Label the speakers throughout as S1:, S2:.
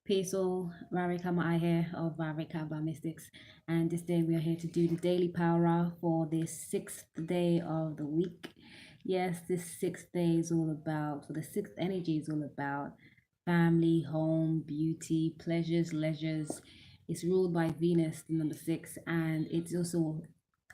S1: Peace all, Rarikama here of Rarikaba Mystics, and this day we are here to do the daily PowRa for this 6th day of the week. Yes, this 6th day is all about, so the 6th energy is all about family, home, beauty, pleasures, leisures. It's ruled by Venus, the number 6, and it's also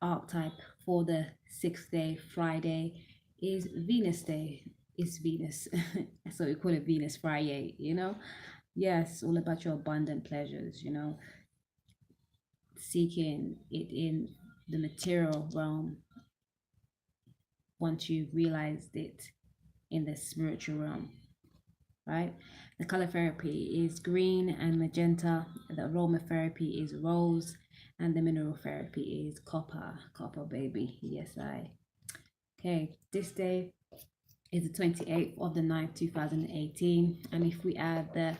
S1: archetype for the 6th day, Friday, is Venus Day. It's Venus, so we call it VenusFriYay, Yes, all about your abundant pleasures, seeking it in the material realm once you've realized it in the spiritual realm, right? The color therapy is green and magenta, the aroma therapy is rose, and the mineral therapy is copper. Copper, baby. Yes, I. Okay, this day is the 28th of the 9th, 2018, and if we add the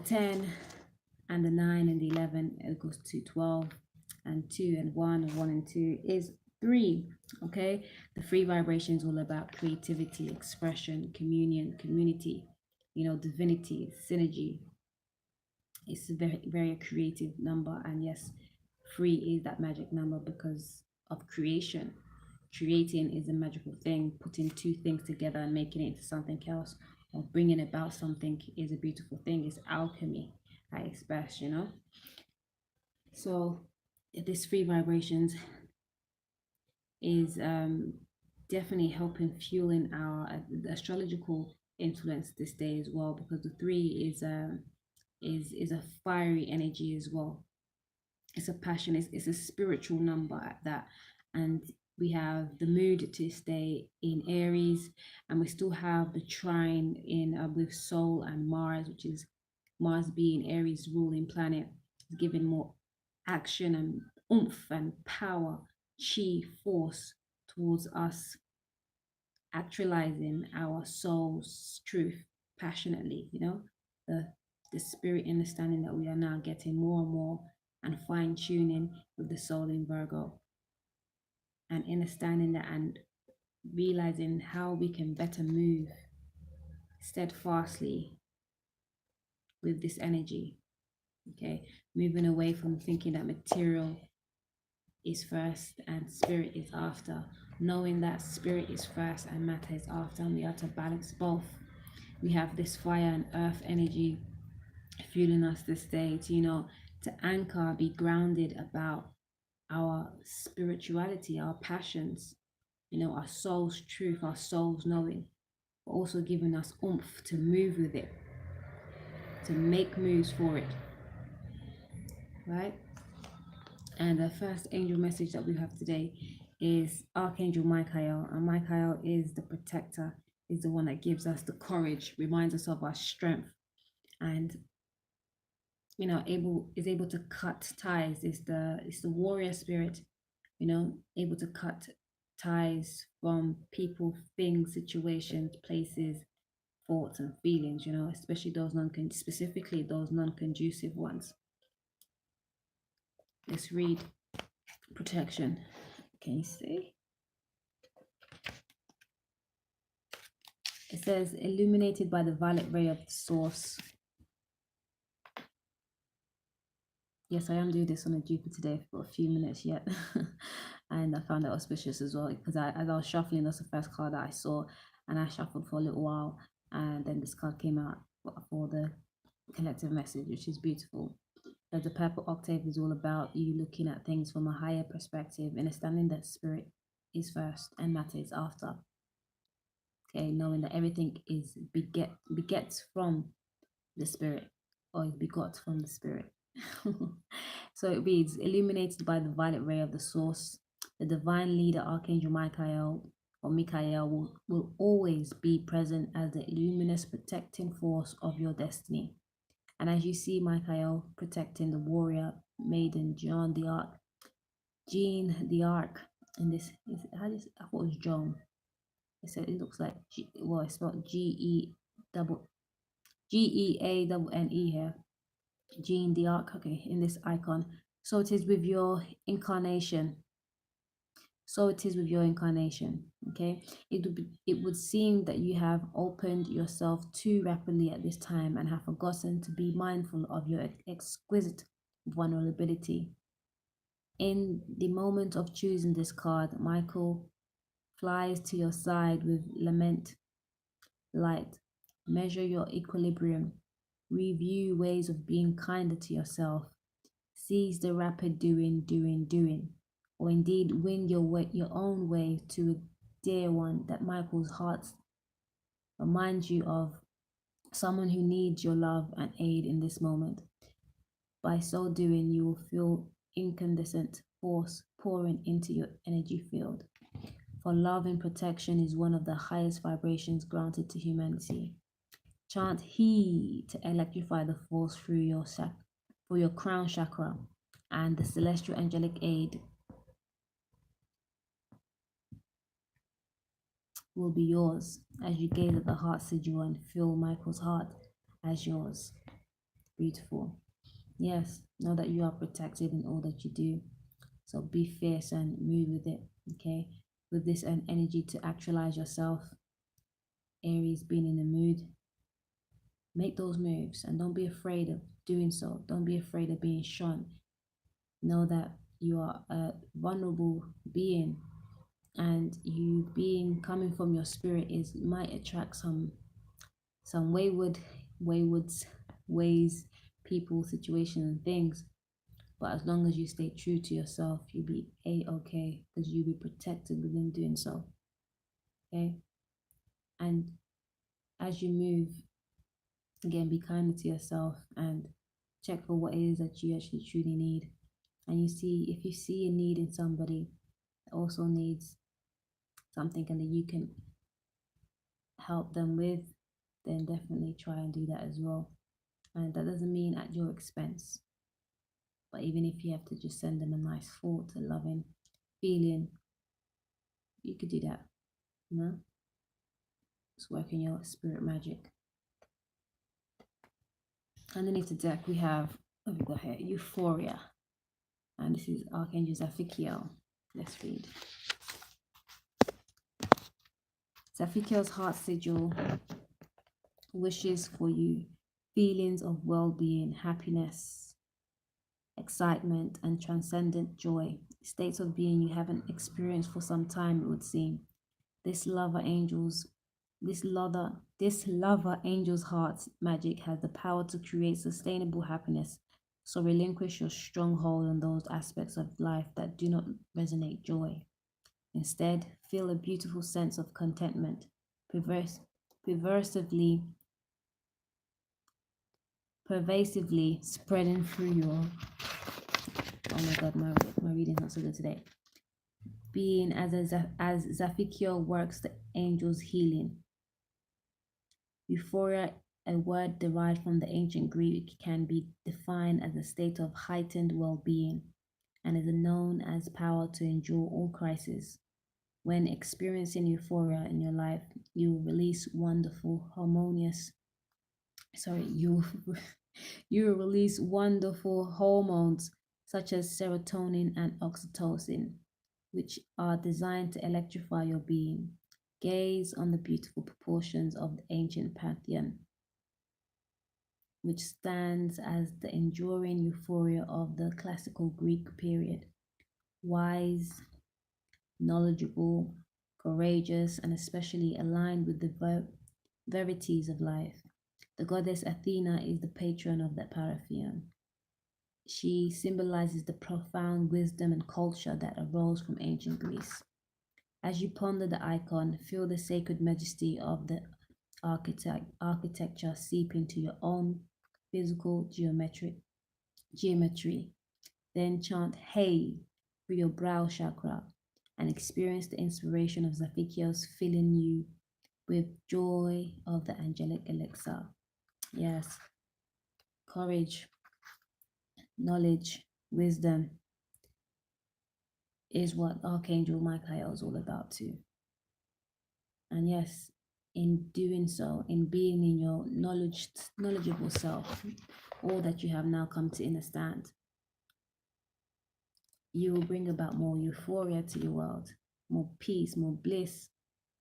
S1: 10 and the 9 and the 11, it goes to 12, and 2 and 1 and 1 and 2 is 3. Okay, the 3 vibration is all about creativity, expression, communion, community, divinity, synergy. It's a very, very creative number, and yes, 3 is that magic number because of creation. Creating is a magical thing. Putting 2 things together and making it into something else, or bringing about something, is a beautiful thing. It's alchemy, I express, So this 3 vibrations is definitely helping fueling our astrological influence this day as well, because the 3 is a fiery energy as well. It's a passion. It's a spiritual number at that, and we have the mood to stay in Aries, and we still have the trine in with Sol and Mars, which is Mars being Aries' ruling planet, giving more action and oomph and power, chi, force towards us actualizing our soul's truth passionately. The spirit understanding that we are now getting more and more, and fine tuning with the soul in Virgo, and understanding that and realizing how we can better move steadfastly with this energy. Okay, moving away from thinking that material is first and spirit is after, knowing that spirit is first and matter is after, and we are to balance both. We have this fire and earth energy fueling us this day to anchor, be grounded about our spirituality, our passions, our soul's truth, our soul's knowing, but also giving us oomph to move with it, to make moves for it, right? And the first angel message that we have today is Archangel Michael, and Michael is the protector, is the one that gives us the courage, reminds us of our strength, and able to cut ties. It's the warrior spirit, able to cut ties from people, things, situations, places, thoughts, and feelings. Especially specifically those non-conducive ones. Let's read protection. Can you see? It says, illuminated by the violet ray of the source. Yes, I am doing this on a Jupiter today for a few minutes yet. And I found it auspicious as well, because as I was shuffling, that's the first card that I saw, and I shuffled for a little while, and then this card came out for the collective message, which is beautiful. As the purple octave is all about you looking at things from a higher perspective, understanding that spirit is first and matter is after. Okay, knowing that everything is begets from the spirit, or is begot from the spirit. So it reads, illuminated by the violet ray of the source, the divine leader Archangel Michael will always be present as the luminous protecting force of your destiny. And as you see Michael protecting the warrior maiden Jeanne d'Arc, and this is I thought it was Joan. It said it looks like it's spelled Geanne here. Jeanne d'Arc, okay, in this icon. So it is with your incarnation. So it is with your incarnation. Okay, it would seem that you have opened yourself too rapidly at this time and have forgotten to be mindful of your exquisite vulnerability. In the moment of choosing this card, Michael flies to your side with lament, light. Measure your equilibrium. Review ways of being kinder to yourself. Seize the rapid doing, or indeed win your own way to a dear one that Michael's heart reminds you of, someone who needs your love and aid in this moment. By so doing, you will feel incandescent force pouring into your energy field. For love and protection is one of the highest vibrations granted to humanity. Chant He to electrify the force through for your crown chakra, and the celestial angelic aid will be yours as you gaze at the heart sigil and feel Michael's heart as yours. Beautiful. Yes, know that you are protected in all that you do. So be fierce and move with it, okay? With this energy to actualize yourself, Aries being in the mood, make those moves and don't be afraid of doing so. Don't be afraid of being shown. Know that you are a vulnerable being, and you being coming from your spirit might attract some wayward ways, people, situations, and things. But as long as you stay true to yourself, you'll be a-okay, because you'll be protected within doing so. Okay? And as you move, again, be kind to yourself and check for what it is that you actually truly need. And if you see a need in somebody that also needs something and that you can help them with, then definitely try and do that as well. And that doesn't mean at your expense. But even if you have to just send them a nice thought, a loving feeling, you could do that, you know? It's working your spirit magic. Underneath the deck, we have, what have we got here? Euphoria. And this is Archangel Zaphikiel. Let's read. Zaphikiel's heart sigil wishes for you feelings of well-being, happiness, excitement, and transcendent joy. States of being you haven't experienced for some time, it would seem. This lover angel's heart magic has the power to create sustainable happiness. So relinquish your stronghold on those aspects of life that do not resonate joy. Instead, feel a beautiful sense of contentment, pervasively spreading through your. Oh my God, my reading's not so good today. Being as Zaphikiel works the angel's healing. Euphoria, a word derived from the ancient Greek, can be defined as a state of heightened well-being and is known as power to endure all crises. When experiencing euphoria in your life, you release you release wonderful hormones such as serotonin and oxytocin, which are designed to electrify your being. Gaze on the beautiful proportions of the ancient pantheon, which stands as the enduring euphoria of the classical Greek period. Wise, knowledgeable, courageous, and especially aligned with the verities of life. The goddess Athena is the patron of that pantheon. She symbolizes the profound wisdom and culture that arose from ancient Greece. As you ponder the icon, feel the sacred majesty of the architecture seep into your own physical geometry. Then chant Hey through your brow chakra and experience the inspiration of Zaphikiel's filling you with joy of the angelic elixir. Yes, courage, knowledge, wisdom is what Archangel Michael is all about too. And yes, in doing so, in being in your knowledgeable self, all that you have now come to understand, you will bring about more euphoria to your world. more peace, more bliss,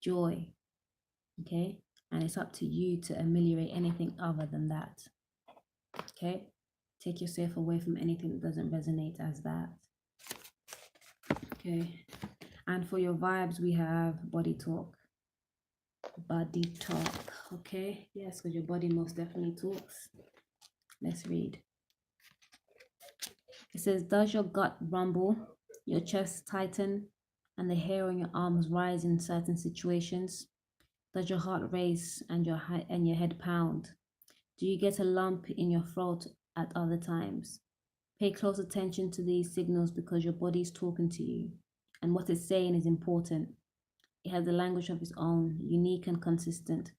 S1: joy. Okay, and it's up to you to ameliorate anything other than that. Okay, take yourself away from anything that doesn't resonate as that. Okay, and for your vibes, we have body talk. Body talk. Okay, yes, because your body most definitely talks. Let's read. It says, does your gut rumble, your chest tighten, and the hair on your arms rise in certain situations? Does your heart race and your head pound? Do you get a lump in your throat at other times? Pay close attention to these signals because your body is talking to you, and what it's saying is important. It has a language of its own, unique and consistent.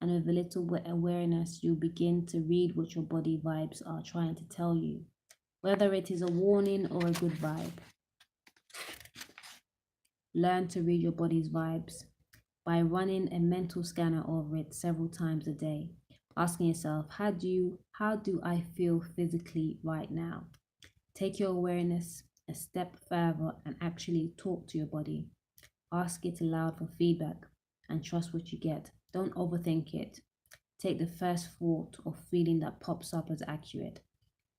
S1: And with a little awareness, you begin to read what your body vibes are trying to tell you, whether it is a warning or a good vibe. Learn to read your body's vibes by running a mental scanner over it several times a day, asking yourself, how do I feel physically right now? Take your awareness a step further and actually talk to your body. Ask it aloud for feedback and trust what you get. Don't overthink it. Take the first thought or feeling that pops up as accurate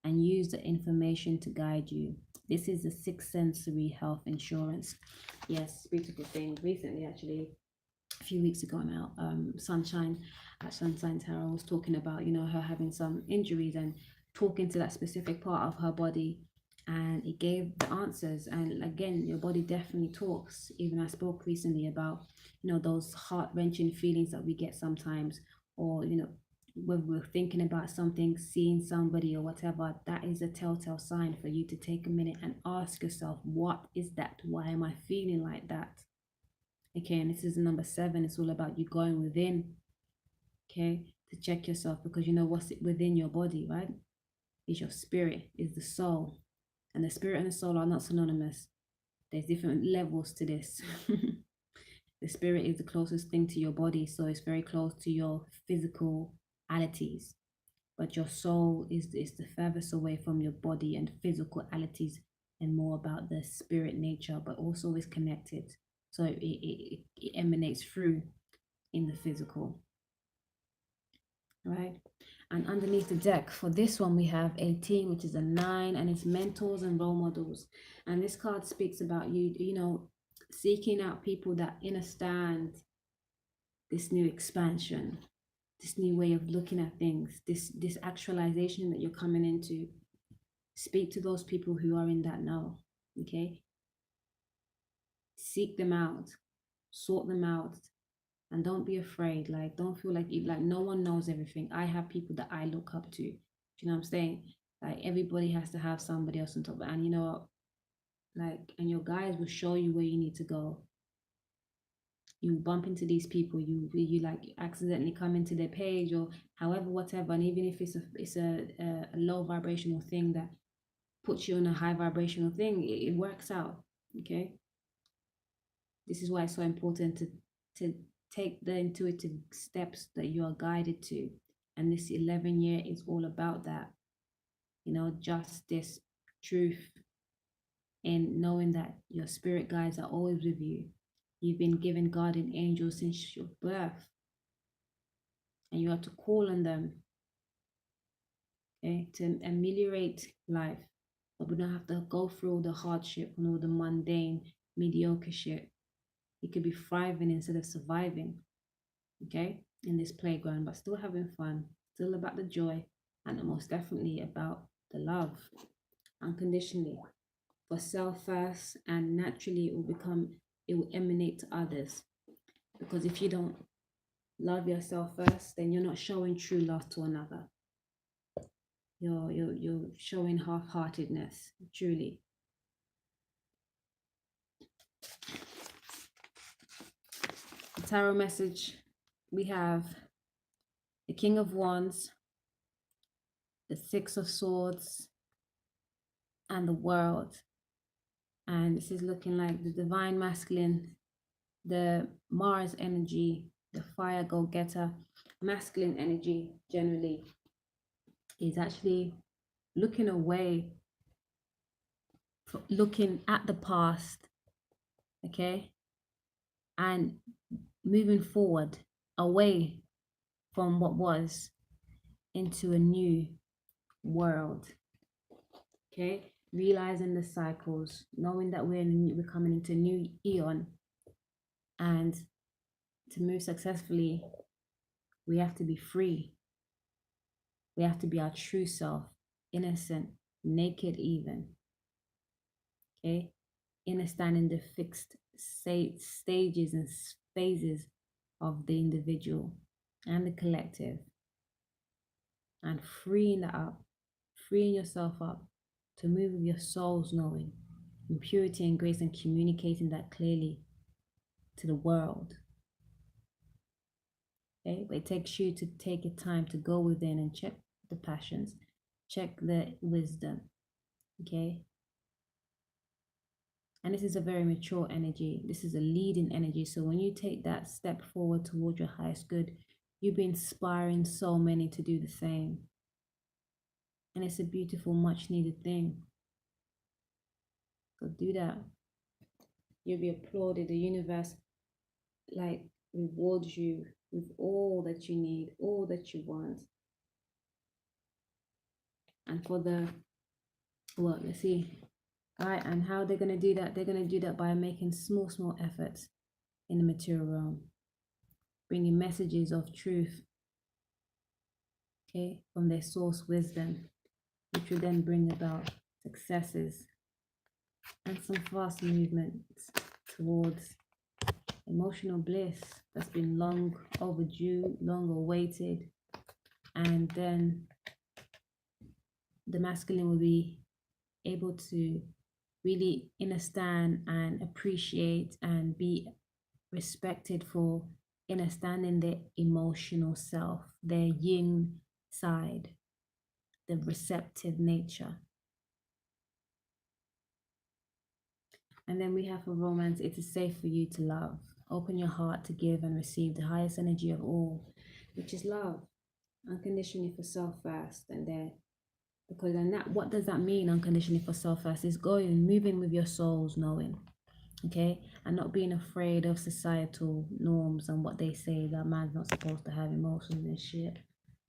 S1: and use the information to guide you. This is the sixth sensory health insurance. Yes, beautiful thing. Recently, actually, a few weeks ago now, Sunshine at Sunshine Tarot was talking about, her having some injuries and talking to that specific part of her body, and it gave the answers. And again, your body definitely talks. Even I spoke recently about, those heart-wrenching feelings that we get sometimes, or, when we're thinking about something, seeing somebody or whatever, that is a telltale sign for you to take a minute and ask yourself, what is that? Why am I feeling like that? Okay, and this is number 7. It's all about you going within, okay, to check yourself, because you know what's within your body, right? Is your spirit, is the soul. And the spirit and the soul are not synonymous. There's different levels to this. The spirit is the closest thing to your body, so it's very close to your physicalities. But your soul is the furthest away from your body and physicalities, and more about the spirit nature, but also is connected. So it emanates through in the physical, right? And underneath the deck for this one, we have 18, which is a 9, and it's mentors and role models. And this card speaks about you, seeking out people that understand this new expansion, this new way of looking at things, this actualization that you're coming into. Speak to those people who are in that now, okay? Seek them out, sort them out, and don't be afraid. Like, don't feel like no one knows everything. I have people that I look up to. Do you know what I'm saying? Like, everybody has to have somebody else on top. And and your guides will show you where you need to go. You bump into these people, you like accidentally come into their page or however, whatever. And even if it's a low vibrational thing that puts you on a high vibrational thing, it works out. Okay. This is why it's so important to take the intuitive steps that you are guided to. And this 11 year is all about that. Justice, truth, and knowing that your spirit guides are always with you. You've been given guardian angels since your birth, and you have to call on them, okay, to ameliorate life. But we don't have to go through all the hardship and all the mundane, mediocre shit. You could be thriving instead of surviving, okay, in this playground, but still having fun, still about the joy, and most definitely about the love, unconditionally, for self first, and naturally it will emanate to others. Because if you don't love yourself first, then you're not showing true love to another. You're showing half-heartedness, truly. The tarot message, we have the King of Wands, the Six of Swords, and the World. And this is looking like the divine masculine, the Mars energy, the fire go-getter. Masculine energy generally is actually looking away, looking at the past okay? And moving forward away from what was into a new world, okay? Realizing the cycles, knowing that we're coming into a new eon, and to move successfully, we have to be free. We have to be our true self, innocent, naked even, okay? Understanding the fixed stages and phases of the individual and the collective, and freeing that up, freeing yourself up to move with your soul's knowing, in purity and grace, and communicating that clearly to the world. Okay, but it takes you to take a time to go within and check the passions, check the wisdom. Okay, and this is a very mature energy. This is a leading energy. So when you take that step forward towards your highest good, you'll be inspiring so many to do the same. And it's a beautiful, much needed thing. So do that. You'll be applauded. The universe like rewards you with all that you need, all that you want. And for the, well, let's see. All right, and how they're going to do that? They're going to do that by making small efforts in the material realm, bringing messages of truth, okay, from their source wisdom, which will then bring about successes and some fast movements towards emotional bliss that's been long overdue, long awaited. And then the masculine will be able to really understand and appreciate and be respected for understanding their emotional self, their yin side, the receptive nature. And then we have for romance, it is safe for you to love. Open your heart to give and receive the highest energy of all, which is love. Unconditionally for self first, and then because then that, what does that mean? Unconditionally for self first is going, moving with your soul's knowing, okay, and not being afraid of societal norms and what they say that man's not supposed to have emotions and shit.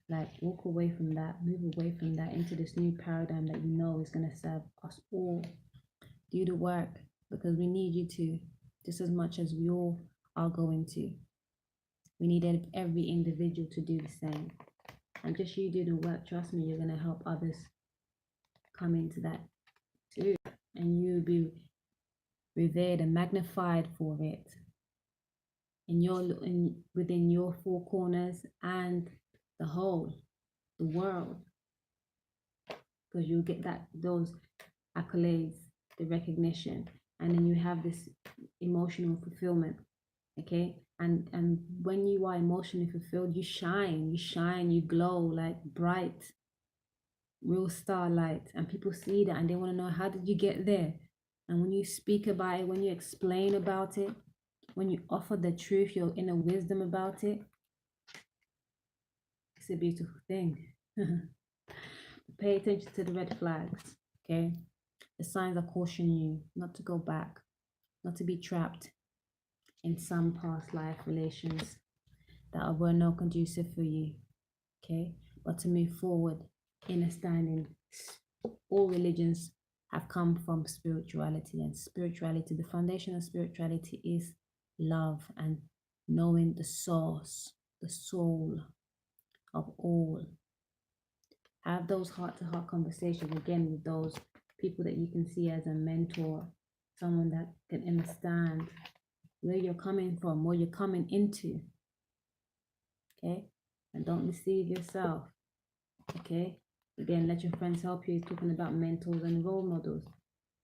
S1: Like, walk away from that, move away from that into this new paradigm that you know is going to serve us all. Do the work, because we need you to, just as much as we all are going to. We need every individual to do the same. And just you do the work, trust me, you're going to help others come into that too. And you'll be revered and magnified for it within your four corners and the whole, the world. Because you'll get those accolades, the recognition, and then you have this emotional fulfillment. Okay, and when you are emotionally fulfilled, you shine, you glow like bright, real starlight, and people see that and they want to know, how did you get there? And when you speak about it, when you explain about it, when you offer the truth, your inner wisdom about it, it's a beautiful thing. Pay attention to the red flags, okay? The signs are cautioning you not to go back, not to be trapped in some past life relations that were not conducive for you, okay? But to move forward in understanding all religions have come from spirituality, and spirituality, the foundation of spirituality is love and knowing the source, the soul of all. Have those heart-to-heart conversations again with those people that you can see as a mentor, someone that can understand where you're coming from, where you're coming into, okay? And don't deceive yourself, okay? Again, let your friends help you. Talking about mentors and role models.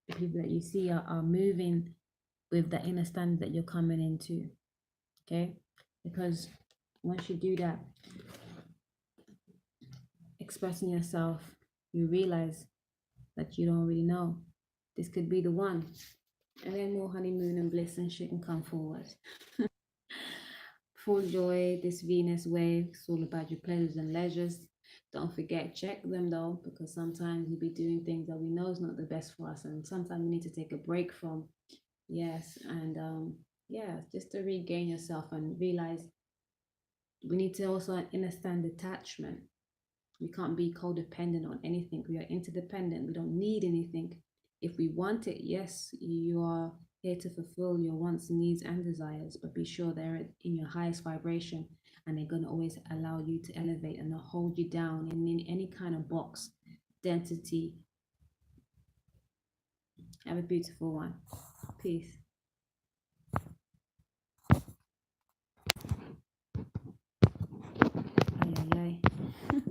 S1: The people that you see are moving with the inner standard that you're coming into, okay? Because once you do that, expressing yourself, you realize that you don't really know. This could be the one. And then more honeymoon and bliss and shit can come forward. Full joy, this Venus wave. It's all about your pleasures and leisures. Don't forget, check them though, because sometimes we'll be doing things that we know is not the best for us, and sometimes we need to take a break from Yes, and yeah, just to regain yourself and realize we need to also understand detachment. We can't be codependent on anything. We are interdependent. We don't need anything. If we want it, yes, you are here to fulfill your wants, needs, and desires, but be sure they're in your highest vibration, and they're going to always allow you to elevate and not hold you down in any kind of box, density. Have a beautiful one. Peace.